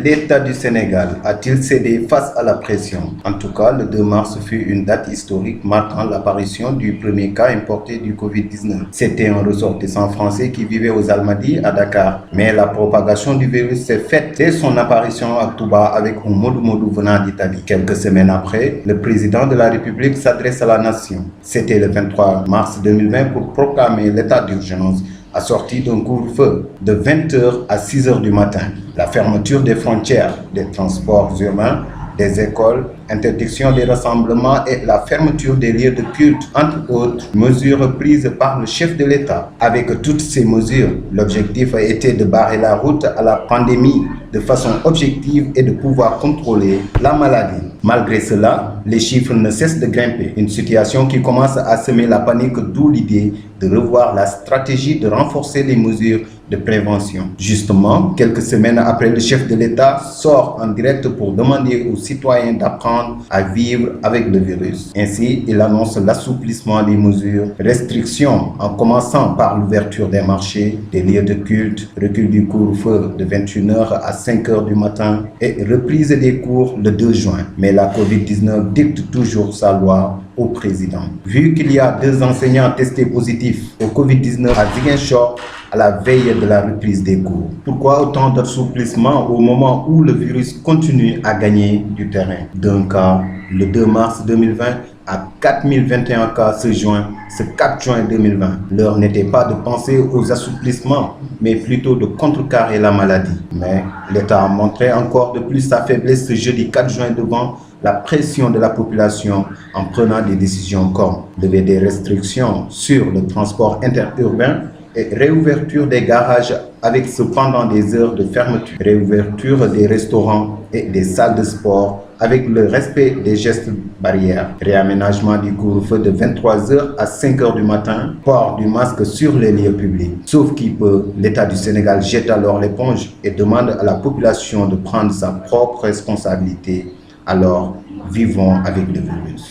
L'État du Sénégal a-t-il cédé face à la pression? En tout cas, le 2 mars fut une date historique marquant l'apparition du premier cas importé du Covid-19. C'était un ressortissant français qui vivait aux Almadies à Dakar. Mais la propagation du virus s'est faite dès son apparition à Touba avec un Modou venant d'Italie. Quelques semaines après, le président de la République s'adresse à la nation. C'était le 23 mars 2020 pour proclamer l'état d'urgence assorti d'un couvre-feu de 20h à 6h du matin. La fermeture des frontières, des transports urbains, des écoles, interdiction des rassemblements et la fermeture des lieux de culte, entre autres mesures prises par le chef de l'État. Avec toutes ces mesures, l'objectif a été de barrer la route à la pandémie de façon objective et de pouvoir contrôler la maladie. Malgré cela, les chiffres ne cessent de grimper, une situation qui commence à semer la panique, d'où l'idée de revoir la stratégie de renforcer les mesures de prévention. Justement, quelques semaines après, le chef de l'État sort en direct pour demander aux citoyens d'apprendre à vivre avec le virus. Ainsi, il annonce l'assouplissement des mesures, restrictions en commençant par l'ouverture des marchés, des lieux de culte, recul du couvre-feu de 21h à 5h du matin et reprise des cours le 2 juin. Mais la Covid-19 dicte toujours sa loi au président. Vu qu'il y a 2 enseignants testés positifs au Covid-19 à Ziguinchor, à la veille de la reprise des cours. Pourquoi autant d'assouplissement au moment où le virus continue à gagner du terrain? D'un cas, le 2 mars 2020, à 4021 cas ce 4 juin 2020. L'heure n'était pas de penser aux assouplissements, mais plutôt de contrecarrer la maladie. Mais l'État a montré encore de plus sa faiblesse ce jeudi 4 juin devant la pression de la population en prenant des décisions comme lever des restrictions sur le transport interurbain et réouverture des garages avec cependant des heures de fermeture, réouverture des restaurants et des salles de sport avec le respect des gestes barrières, réaménagement du couvre-feu de 23h à 5h du matin, port du masque sur les lieux publics. Sauf qui peut, l'État du Sénégal jette alors l'éponge et demande à la population de prendre sa propre responsabilité. Alors, vivons avec le virus.